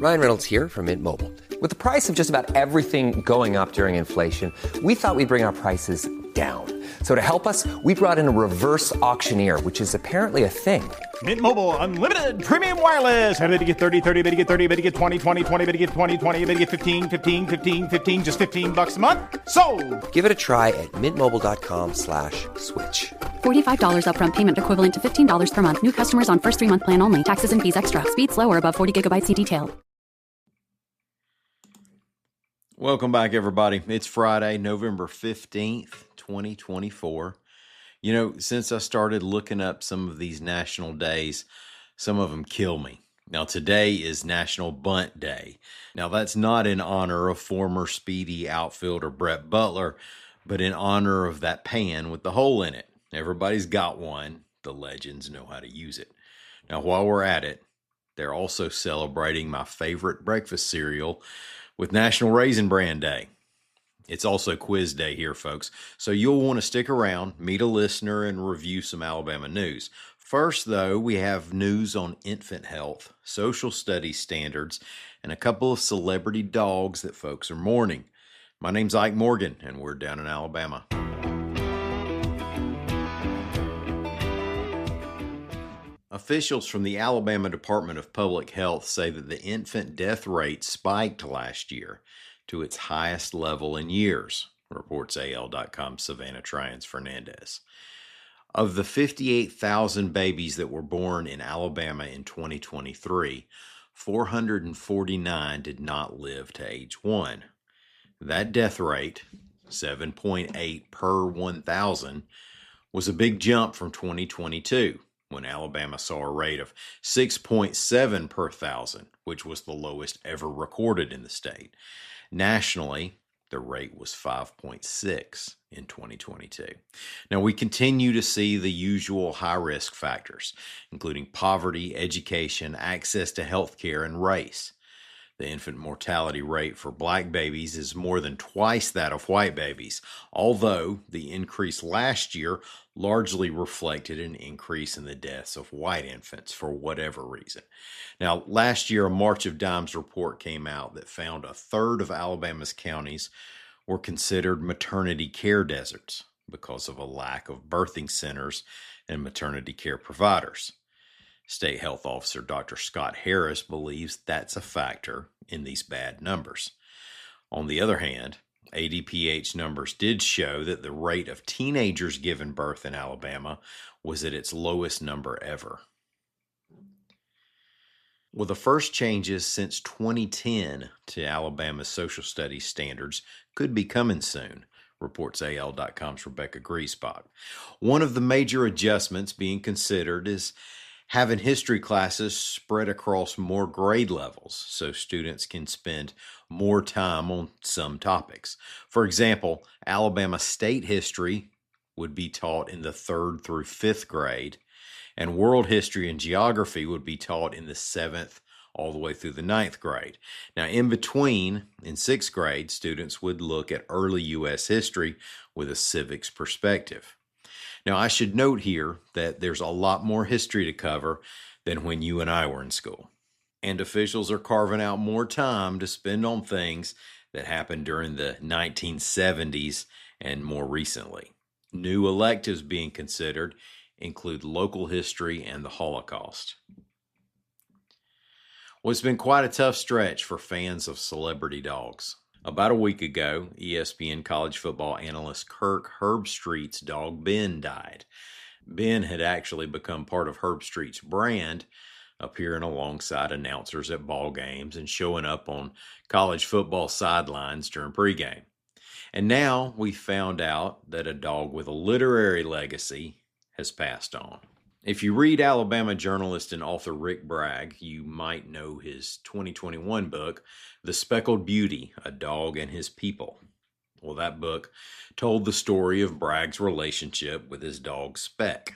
Ryan Reynolds here from Mint Mobile. With the price of just about everything going up during inflation, we thought we'd bring our prices down. So to help us, we brought in a reverse auctioneer, which is apparently a thing. Mint Mobile Unlimited Premium Wireless. How to get 30, 30, bit to get 30, bit to get 20, 20, 20, bit to get 20, 20, bit to get 15, 15, 15, 15, just $15 a month? Sold! Give it a try at mintmobile.com/switch. $45 upfront payment equivalent to $15 per month. New customers on first 3-month plan only. Taxes and fees extra. Speed slower above 40 gigabytes. See detail. Welcome back, everybody. It's Friday, November 15th, 2024. You know, since I started looking up some of these national days, some of them kill me. Now, today is National Bunt Day. Now, that's not in honor of former Speedy outfielder Brett Butler, but in honor of that pan with the hole in it. Everybody's got one. The legends know how to use it. Now, while we're at it, they're also celebrating my favorite breakfast cereal with National Raisin Bran Day. It's also quiz day here, folks, so you'll want to stick around, meet a listener, and review some Alabama news. First, though, we have news on infant health, social studies standards, and a couple of celebrity dogs that folks are mourning. My name's Ike Morgan, and we're down in Alabama. Officials from the Alabama Department of Public Health say that the infant death rate spiked last year to its highest level in years, reports AL.com's Savannah Tryans-Fernandez. Of the 58,000 babies that were born in Alabama in 2023, 449 did not live to age 1. That death rate, 7.8 per 1,000, was a big jump from 2022. When Alabama saw a rate of 6.7 per 1,000, which was the lowest ever recorded in the state. Nationally, the rate was 5.6 in 2022. Now, we continue to see the usual high-risk factors, including poverty, education, access to health care, and race. The infant mortality rate for black babies is more than twice that of white babies, although the increase last year largely reflected an increase in the deaths of white infants for whatever reason. Now, last year, a March of Dimes report came out that found a third of Alabama's counties were considered maternity care deserts because of a lack of birthing centers and maternity care providers. State Health Officer Dr. Scott Harris believes that's a factor in these bad numbers. On the other hand, ADPH numbers did show that the rate of teenagers given birth in Alabama was at its lowest number ever. Well, the first changes since 2010 to Alabama's social studies standards could be coming soon, reports AL.com's Rebecca Griesbach. One of the major adjustments being considered is having history classes spread across more grade levels so students can spend more time on some topics. For example, Alabama state history would be taught in the 3rd through 5th grade, and world history and geography would be taught in the 7th all the way through the 9th grade. Now, in between, in 6th grade, students would look at early U.S. history with a civics perspective. Now, I should note here that there's a lot more history to cover than when you and I were in school. And officials are carving out more time to spend on things that happened during the 1970s and more recently. New electives being considered include local history and the Holocaust. Well, it's been quite a tough stretch for fans of celebrity dogs. About a week ago, ESPN college football analyst Kirk Herbstreit's dog Ben died. Ben had actually become part of Herbstreit's brand, appearing alongside announcers at ball games and showing up on college football sidelines during pregame. And now we found out that a dog with a literary legacy has passed on. If you read Alabama journalist and author Rick Bragg, you might know his 2021 book, The Speckled Beauty, A Dog and His People. Well, that book told the story of Bragg's relationship with his dog Speck.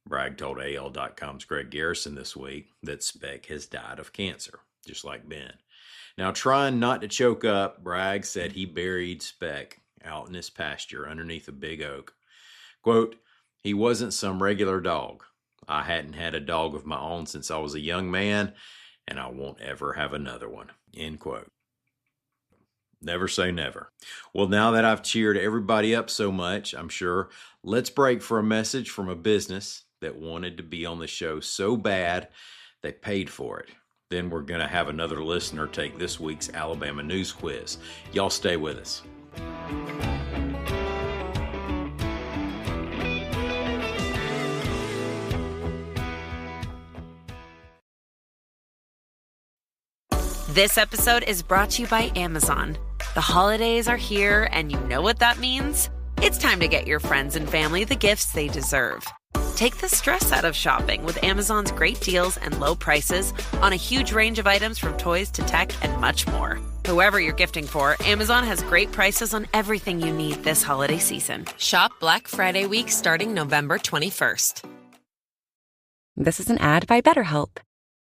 Bragg told AL.com's Greg Garrison this week that Speck has died of cancer, just like Ben. Now, trying not to choke up, Bragg said he buried Speck out in his pasture underneath a big oak. Quote, "He wasn't some regular dog. I hadn't had a dog of my own since I was a young man, and I won't ever have another one. End quote. Never say never. Well, now that I've cheered everybody up so much, I'm sure, let's break for a message from a business that wanted to be on the show so bad they paid for it. Then we're going to have another listener take this week's Alabama News Quiz. Y'all stay with us. This episode is brought to you by Amazon. The holidays are here, and you know what that means? It's time to get your friends and family the gifts they deserve. Take the stress out of shopping with Amazon's great deals and low prices on a huge range of items from toys to tech and much more. Whoever you're gifting for, Amazon has great prices on everything you need this holiday season. Shop Black Friday week starting November 21st. This is an ad by BetterHelp.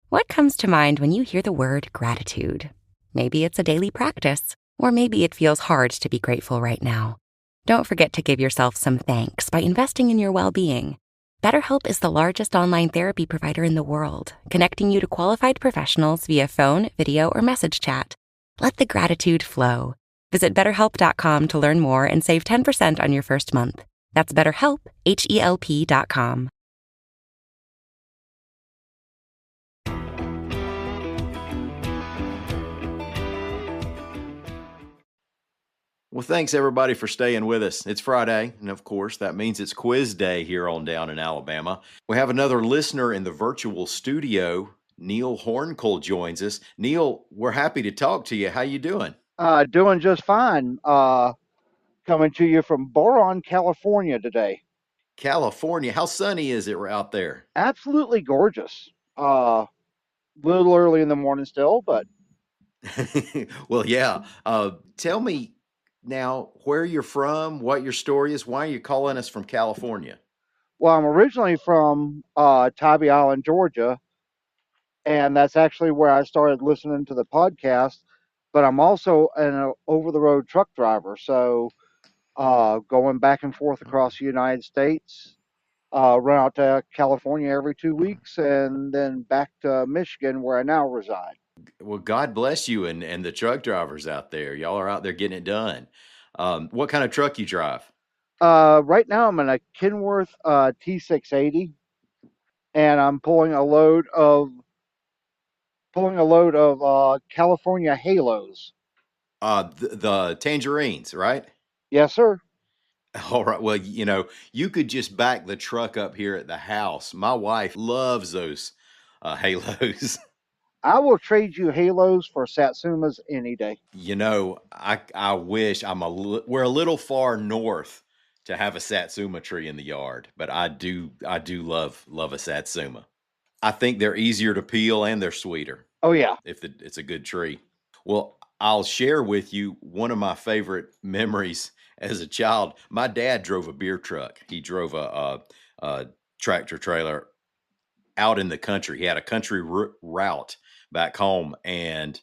What comes to mind when you hear the word gratitude? Maybe it's a daily practice, or maybe it feels hard to be grateful right now. Don't forget to give yourself some thanks by investing in your well-being. BetterHelp is the largest online therapy provider in the world, connecting you to qualified professionals via phone, video, or message chat. Let the gratitude flow. Visit BetterHelp.com to learn more and save 10% on your first month. That's BetterHelp, HELP.com. Well, thanks everybody for staying with us. It's Friday, and of course, that means it's quiz day here on Down in Alabama. We have another listener in the virtual studio. Neil Horncole joins us. Neil, we're happy to talk to you. How you doing? Doing just fine. Coming to you from Boron, California today. California. How sunny is it out there? Absolutely gorgeous. Little early in the morning still, but Well, yeah. Tell me now where you're from, what your story is. Why are you calling us from California? well, I'm originally from Tybee Island, Georgia, and that's actually where I started listening to the podcast. But I'm also an over-the-road truck driver, so going back and forth across the United States. Run out to California every 2 weeks, and then back to Michigan, where I now reside. Well, God bless you and the truck drivers out there. Y'all are out there getting it done. What kind of truck you drive? Right now, I'm in a Kenworth T680, and I'm pulling a load of California Halos. The tangerines, right? Yes, sir. All right. Well, you could just back the truck up here at the house. My wife loves those halos. I will trade you Halos for Satsumas any day. I wish we're a little far north to have a satsuma tree in the yard, but I do love a satsuma. I think they're easier to peel and they're sweeter Oh yeah. if it's a good tree. Well, I'll share with you one of my favorite memories as a child. My dad drove a beer truck. He drove a tractor trailer out in the country. He had a country route back home, and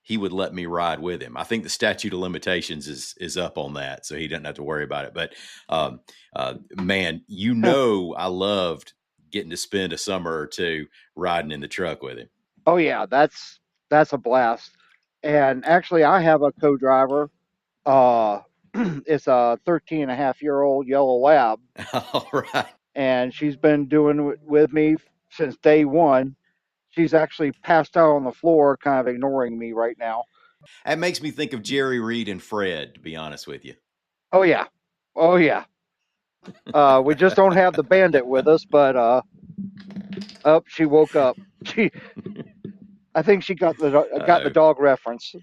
he would let me ride with him. I think the statute of limitations is up on that, so he doesn't have to worry about it. But man, I loved getting to spend a summer or two riding in the truck with him. Oh yeah. That's a blast. And actually, I have a co-driver. Uh, it's a 13-and-a-half-year-old yellow lab, All right. and she's been doing it with me since day one. She's actually passed out on the floor, kind of ignoring me right now. That makes me think of Jerry Reed and Fred, to be honest with you. Oh yeah, oh yeah. We just don't have the bandit with us, but she woke up. I think she got the dog reference.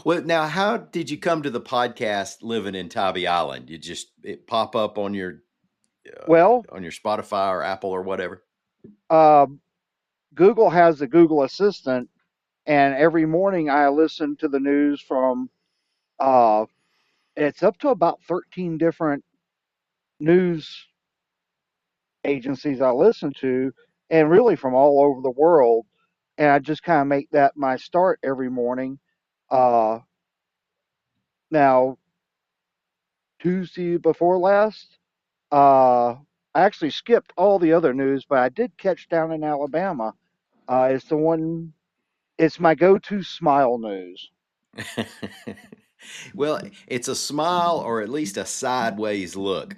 Well, now, how did you come to the podcast living in Tybee Island? It pop up on your Well, Spotify or Apple or whatever? uh, Google has the Google Assistant, and every morning I listen to the news from. It's up to about 13 different news agencies I listen to, and really from all over the world. And I just kind of make that my start every morning. Uh, Now, Tuesday before last, uh, I actually skipped all the other news, but I did catch down in Alabama. It's the one. It's my go-to smile news. Well, it's a smile or at least a sideways look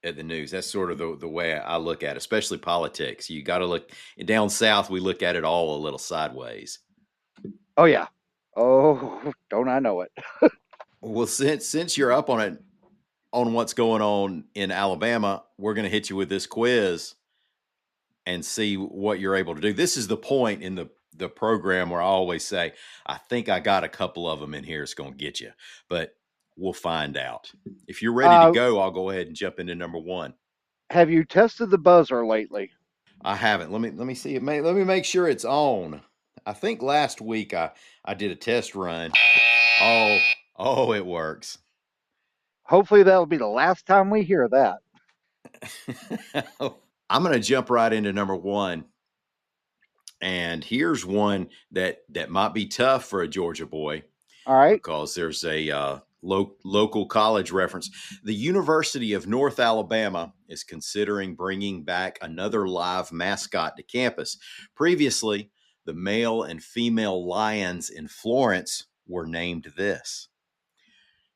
at the news. That's sort of the way I look at it, especially politics. You got to look down south, we look at it all a little sideways. Oh yeah. Oh, don't I know it? Well, since you're up on it on what's going on in Alabama, we're going to hit you with this quiz and see what you're able to do. This is the point in the program where I always say, I think I got a couple of them in here. It's going to get you, but we'll find out. If you're ready to go, I'll go ahead and jump into number one. Have you tested the buzzer lately? I haven't. Let me see it. Let me make sure it's on. I think last week I did a test run. Oh, it works. Hopefully that'll be the last time we hear that. I'm going to jump right into number one. And here's one that might be tough for a Georgia boy. All right. Because there's a local college reference. The University of North Alabama is considering bringing back another live mascot to campus. Previously, the male and female lions in Florence were named this: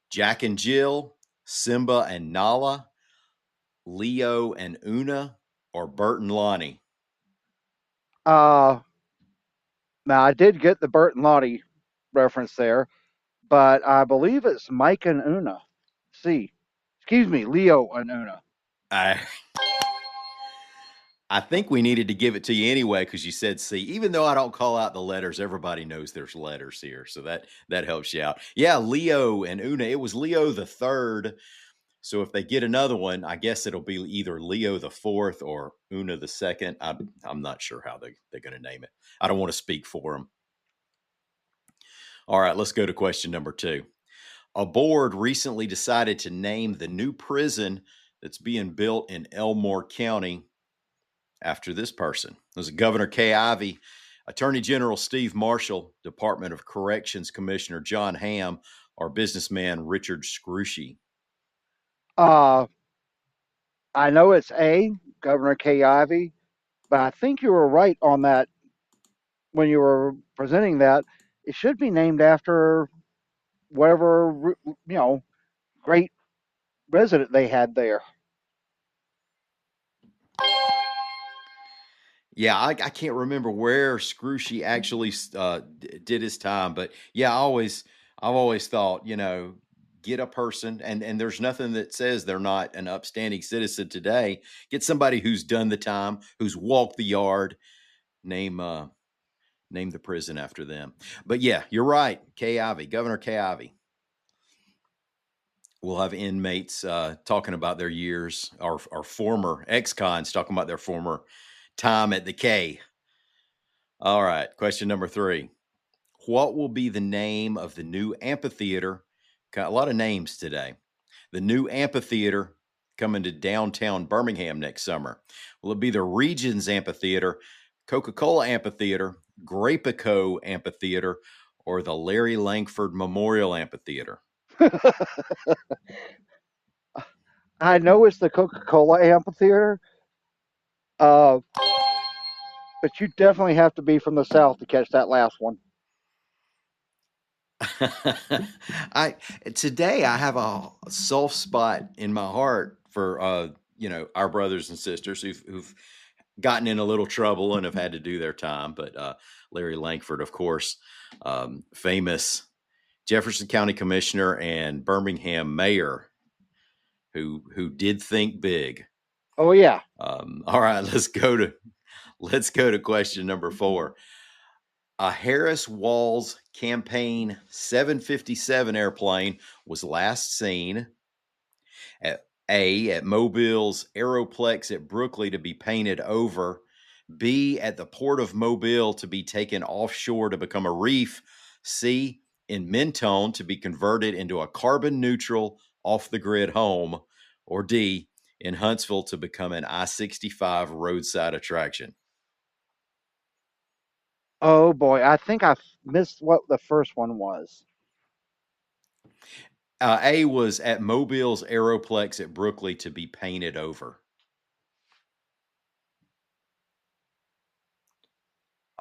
Jack and Jill, Simba and Nala, Leo and Una, or Bert and Lonnie. Now I did get the Bert and Lottie reference there, but I believe it's Mike and Una. Excuse me, Leo and Una. I think we needed to give it to you anyway because you said C. Even though I don't call out the letters, everybody knows there's letters here, so that helps you out. Yeah, Leo and Una. It was Leo the third. So if they get another one, I guess it'll be either Leo the fourth or Una the second. I'm not sure how they're going to name it. I don't want to speak for them. All right, let's go to question number two. A board recently decided to name the new prison that's being built in Elmore County after this person. It was Governor Kay Ivey, Attorney General Steve Marshall, Department of Corrections Commissioner John Hamm, or businessman Richard Scrushy. I know it's A, Governor Kay Ivey, but I think you were right on that when you were presenting that. It should be named after whatever, great resident they had there. Yeah, I can't remember where Scrushy actually did his time, but yeah, I've always thought, get a person, and there's nothing that says they're not an upstanding citizen today. Get somebody who's done the time, who's walked the yard, name the prison after them. But yeah, you're right, Kay Ivey, Governor Kay Ivey. We'll have inmates talking about their years, or former ex-cons talking about their former time at the K. All right, question number three. What will be the name of the new amphitheater? Got a lot of names today. The new amphitheater coming to downtown Birmingham next summer. Will it be the Regions Amphitheater, Coca-Cola Amphitheater, Grapico Amphitheater, or the Larry Langford Memorial Amphitheater? I know it's the Coca-Cola Amphitheater, but you definitely have to be from the South to catch that last one. Today I have a soft spot in my heart for our brothers and sisters who've gotten in a little trouble and have had to do their time. But Larry Langford, of course, famous Jefferson County Commissioner and Birmingham Mayor, who did think big. Oh yeah. All right, let's go to question number four. A Harris Walls Campaign 757 airplane was last seen at Mobile's Aeroplex at Brooklyn to be painted over, B, at the Port of Mobile to be taken offshore to become a reef, C, in Mentone to be converted into a carbon neutral off-the-grid home, or D, in Huntsville to become an I-65 roadside attraction. Oh boy, I think I missed what the first one was. A was at Mobile's Aeroplex at Brooklyn to be painted over.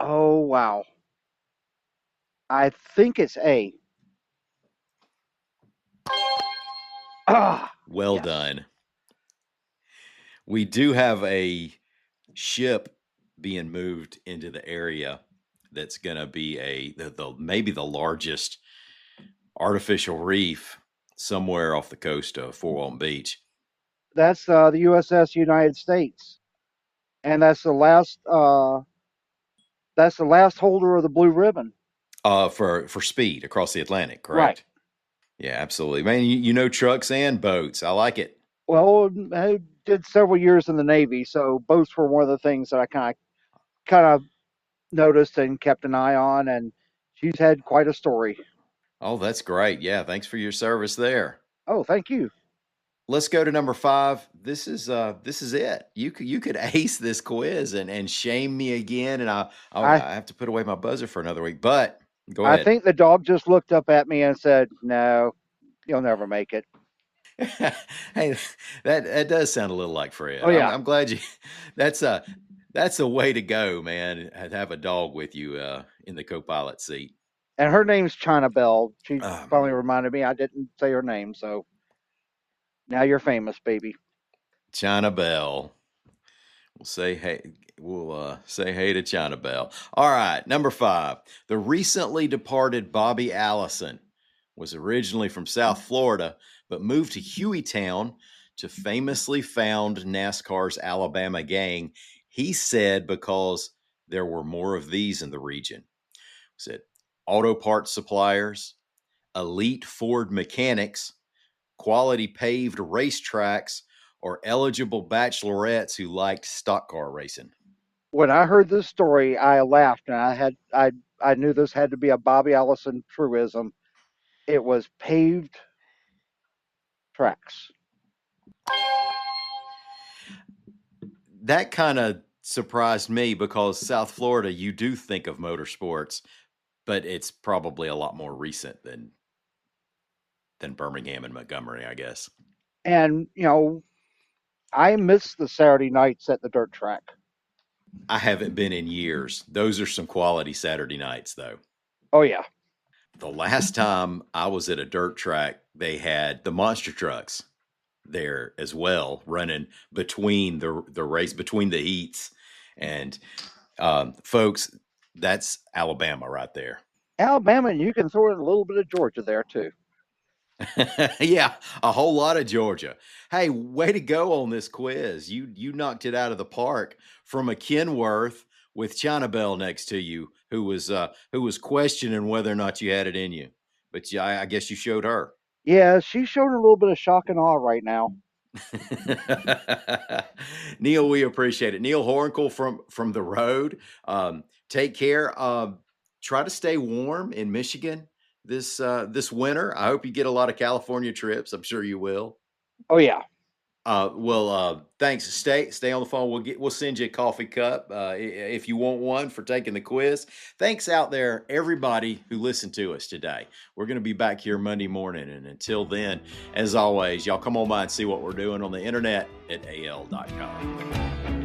Oh, wow. I think it's A. Ah, Well yes. done. We do have a ship being moved into the area that's going to be maybe the largest artificial reef somewhere off the coast of Fort Walton Beach. That's the USS United States, and that's the last holder of the blue ribbon. For speed across the Atlantic, Right. correct? Yeah, absolutely, man. You know trucks and boats. I like it. Well, I did several years in the Navy, so boats were one of the things that I kind of noticed and kept an eye on, and she's had quite a story. Oh, that's great. Yeah, thanks for your service there. Oh, thank you. Let's go to number 5. This is it. You could ace this quiz and shame me again, and I I have to put away my buzzer for another week. But go I ahead. think the dog just looked up at me and said, "No, you'll never make it." Hey, that does sound a little like Fred. Oh I'm, yeah, I'm glad you. That's a that's a way to go, man. To have a dog with you in the co-pilot seat. and her name's China Bell. She Um, finally reminded me I didn't say her name, so now you're famous, baby. China Bell. We'll say hey. We'll say hey to China Bell. All right, number 5. The recently departed Bobby Allison was originally from South Florida, but moved to Hueytown to famously found NASCAR's Alabama gang. He said because there were more of these in the region. Said auto parts suppliers, elite Ford mechanics, quality paved racetracks, or eligible bachelorettes who liked stock car racing. When I heard this story, I laughed, and I knew this had to be a Bobby Allison truism. It was paved tracks. That kind of surprised me because South Florida, you do think of motorsports, but it's probably a lot more recent than Birmingham and Montgomery, I guess. And I miss the Saturday nights at the dirt track. I haven't been in years. Those are some quality Saturday nights, though. Oh yeah, The last time I was at a dirt track, they had the monster trucks there as well, running between the race, between the heats. And folks, that's Alabama right there. Alabama, and you can throw in a little bit of Georgia there too. Yeah, a whole lot of Georgia. Hey, way to go on this quiz. You knocked it out of the park from a Kenworth with China Bell next to you, who was questioning whether or not you had it in you. But yeah, I guess you showed her. Yeah, she's showing a little bit of shock and awe right now. Neil, we appreciate it. Neil Hornkel from the road. Take care. Try to stay warm in Michigan this winter. I hope you get a lot of California trips. I'm sure you will. Oh yeah. Thanks. Stay on the phone. We'll send you a coffee cup if you want one for taking the quiz. Thanks out there, everybody who listened to us today. We're going to be back here Monday morning, and until then, as always, y'all come on by and see what we're doing on the internet at al.com.